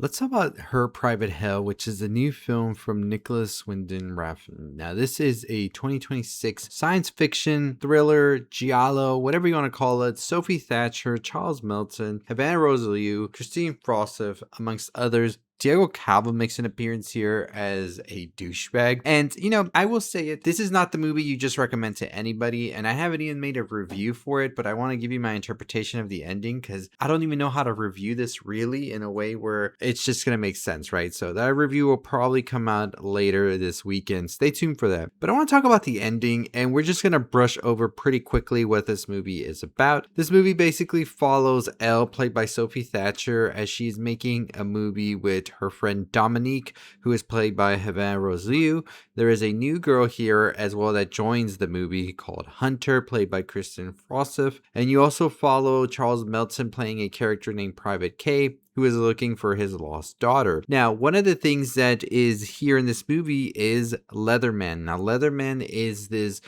Let's talk about Her Private Hell, which is a new film from Nicholas Winding Refn. Now, this is a 2026 science fiction thriller, giallo, whatever you want to call it. Sophie Thatcher, Charles Melton, Havana Rosalieu, Christine Froseth, amongst others. Diego Calva makes an appearance here as a douchebag. And, I will say it, this is not the movie you just recommend to anybody, and I haven't even made a review for it, but I want to give you my interpretation of the ending, because I don't even know how to review this really in a way where it's just going to make sense, right? So that review will probably come out later this weekend. Stay tuned for that. But I want to talk about the ending, and we're just going to brush over pretty quickly what this movie is about. This movie basically follows Elle, played by Sophie Thatcher, as she's making a movie with her friend Dominique, who is played by Havana Rosalieu. There is a new girl here as well that joins the movie called Hunter, played by Kristen Froseth. And you also follow Charles Melton playing a character named Private K, who is looking for his lost daughter. Now, one of the things that is here in this movie is Leatherman. Now, Leatherman is this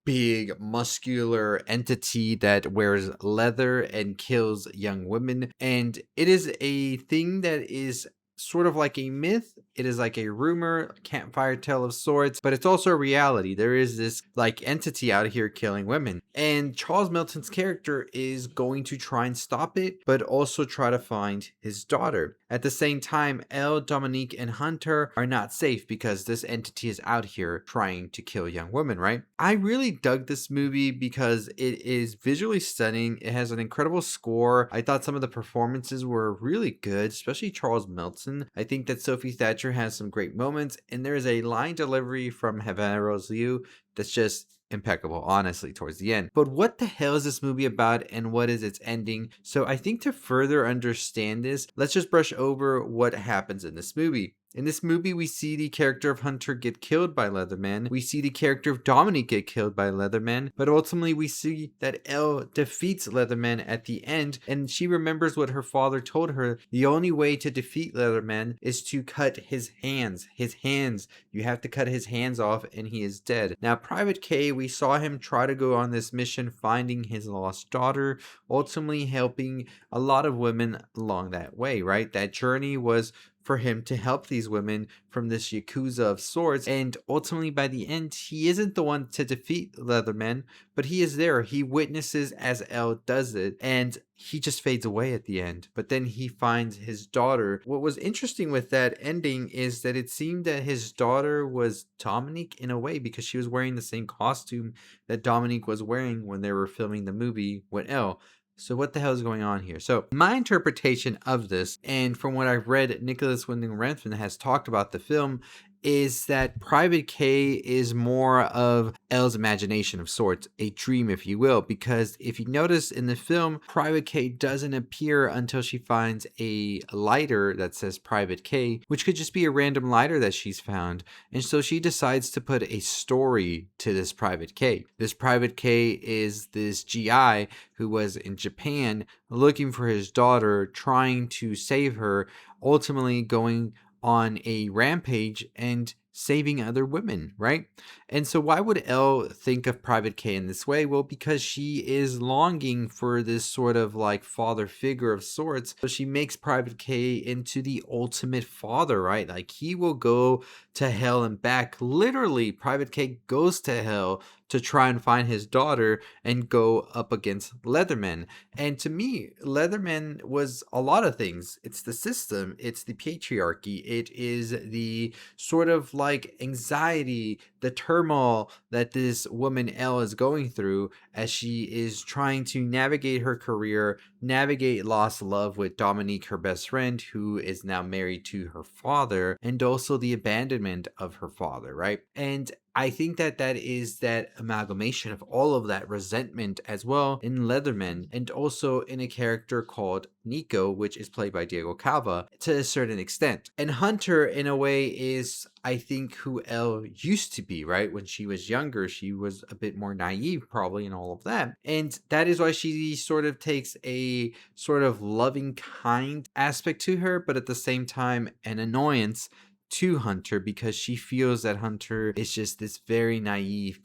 big muscular entity that wears leather and kills young women. And it is a thing that is sort of like a myth. It is like a rumor, campfire tale of sorts, but it's also a reality. There is this entity out here killing women. And Charles Melton's character is going to try and stop it, but also try to find his daughter. At the same time, Elle, Dominique, and Hunter are not safe because this entity is out here trying to kill young women, right? I really dug this movie because it is visually stunning. It has an incredible score. I thought some of the performances were really good, especially Charles Melton. I think that Sophie Thatcher has some great moments, and there is a line delivery from Havana Rosalieu that's just impeccable, honestly, towards the end. But what the hell is this movie about, and what is its ending? So I think to further understand this, let's just brush over what happens in this movie. In this movie, we see the character of Hunter get killed by Leatherman. We see the character of Dominique get killed by Leatherman. But ultimately, we see that Elle defeats Leatherman at the end, and she remembers what her father told her. The only way to defeat Leatherman is to cut his hands. His hands. You have to cut his hands off, and he is dead. Now, Private K, we saw him try to go on this mission finding his lost daughter, ultimately helping a lot of women along that way, right? That journey was for him to help these women from this yakuza of sorts, and ultimately by the end he isn't the one to defeat Leatherman, but he is there. He witnesses as Elle does it, and he just fades away at the end. But then he finds his daughter. What was interesting with that ending is that it seemed that his daughter was Dominique in a way, because she was wearing the same costume that Dominique was wearing when they were filming the movie with Elle. So what the hell is going on here? So my interpretation of this, and from what I've read, Nicholas Winding Refn has talked about the film, is that Private K is more of Elle's imagination of sorts, a dream, if you will, because if you notice in the film, Private K doesn't appear until she finds a lighter that says Private K, which could just be a random lighter that she's found. And so she decides to put a story to this Private K. This Private K is this GI who was in Japan looking for his daughter, trying to save her, ultimately going on a rampage and saving other women, right? And so why would Elle think of Private K in this way? Well, because she is longing for this sort of father figure of sorts. So she makes Private K into the ultimate father, right? Like, he will go to hell and back. Literally, Private K goes to hell to try and find his daughter and go up against Leatherman. And to me, Leatherman was a lot of things. It's the system, it's the patriarchy, it is the sort of anxiety, the turmoil that this woman Elle is going through as she is trying to navigate her career, navigate lost love with Dominique, her best friend, who is now married to her father, and also the abandonment of her father, right? And I think that that is that amalgamation of all of that resentment as well in Leatherman, and also in a character called Nico, which is played by Diego Calva to a certain extent. And Hunter, in a way, is, I think, who Elle used to be, right? When she was younger, she was a bit more naive, probably, and all of that. And that is why she sort of takes a sort of loving, kind aspect to her, but at the same time, an annoyance to Hunter, because she feels that Hunter is just this very naive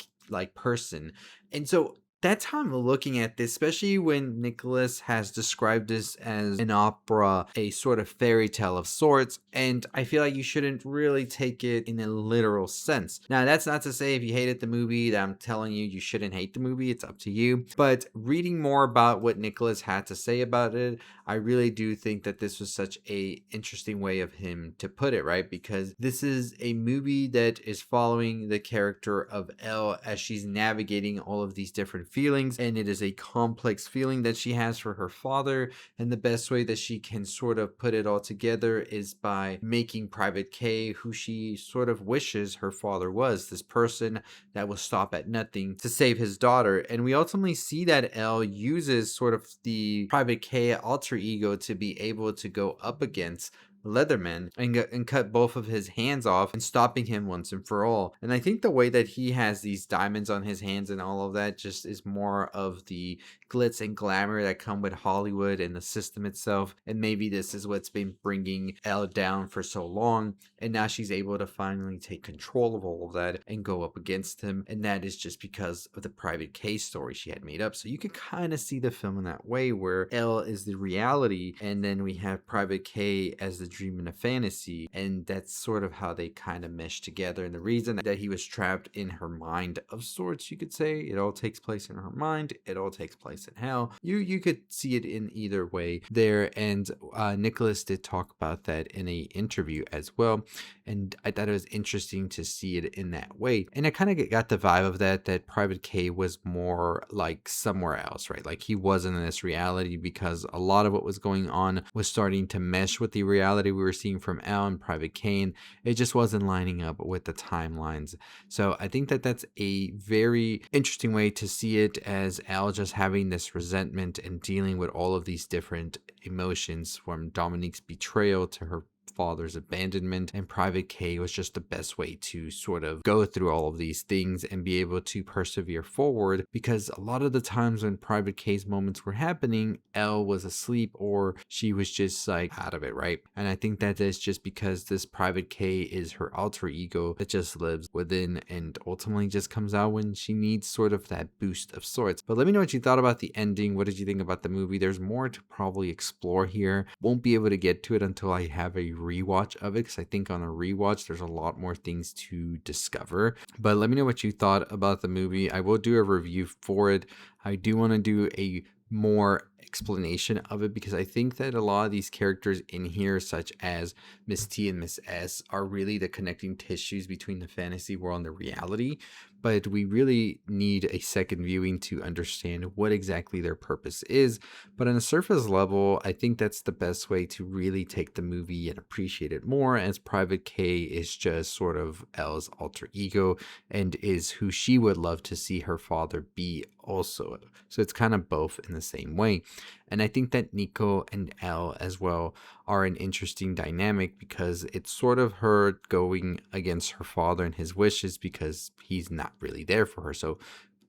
person. And so That's how I'm looking at this, especially when Nicholas has described this as an opera, a sort of fairy tale of sorts, and I feel like you shouldn't really take it in a literal sense. Now, that's not to say if you hated the movie that I'm telling you you shouldn't hate the movie, it's up to you. But reading more about what Nicholas had to say about it, I really do think that this was such a interesting way of him to put it, right? Because this is a movie that is following the character of Elle as she's navigating all of these different feelings, and it is a complex feeling that she has for her father, and the best way that she can sort of put it all together is by making Private K who she sort of wishes her father was, this person that will stop at nothing to save his daughter. And we ultimately see that Elle uses sort of the Private K alter ego to be able to go up against Leatherman and cut both of his hands off and stopping him once and for all. And I think the way that he has these diamonds on his hands and all of that just is more of the glitz and glamour that come with Hollywood and the system itself. And maybe this is what's been bringing Elle down for so long. And now she's able to finally take control of all of that and go up against him. And that is just because of the Private K story she had made up. So you can kind of see the film in that way where Elle is the reality and then we have Private K as the dream and a fantasy, and that's sort of how they kind of mesh together. And the reason that he was trapped in her mind of sorts, you could say, it all takes place in her mind, it all takes place in hell. You could see it in either way there. And Nicholas did talk about that in a interview as well, and I thought it was interesting to see it in that way. And I kind of got the vibe of that Private K was more like somewhere else, right? Like he wasn't in this reality because a lot of what was going on was starting to mesh with the reality we were seeing from Elle and Private K. It just wasn't lining up with the timelines. So I think that that's a very interesting way to see it, as Elle just having this resentment and dealing with all of these different emotions, from Dominique's betrayal to her father's abandonment, and Private K was just the best way to sort of go through all of these things and be able to persevere forward, because a lot of the times when Private K's moments were happening, Elle was asleep or she was just like out of it, right? And I think that is just because this Private K is her alter ego that just lives within and ultimately just comes out when she needs sort of that boost of sorts. But let me know what you thought about the ending. What did you think about the movie? There's more to probably explore here. Won't be able to get to it until I have a rewatch of it, because I think on a rewatch there's a lot more things to discover. But let me know what you thought about the movie. I will do a review for it. I do want to do a more explanation of it, because I think that a lot of these characters in here, such as Miss T and Miss S, are really the connecting tissues between the fantasy world and the reality. But we really need a second viewing to understand what exactly their purpose is. But on a surface level, I think that's the best way to really take the movie and appreciate it more, as Private K is just sort of Elle's alter ego and is who she would love to see her father be also. So it's kind of both in the same way. And I think that Nico and Elle as well are an interesting dynamic, because it's sort of her going against her father and his wishes because he's not really there for her. So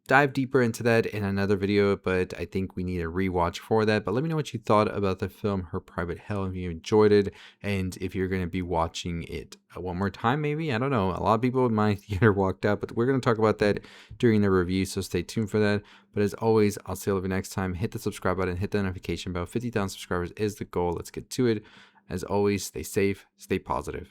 dive deeper into that in another video, but I think we need a rewatch for that. But let me know what you thought about the film Her Private Hell, if you enjoyed it, and if you're going to be watching it one more time, maybe. I don't know. A lot of people in my theater walked out, but we're going to talk about that during the review, so stay tuned for that. But as always, I'll see you over next time. Hit the subscribe button, hit the notification bell. 50,000 subscribers is the goal. Let's get to it. As always, stay safe, stay positive.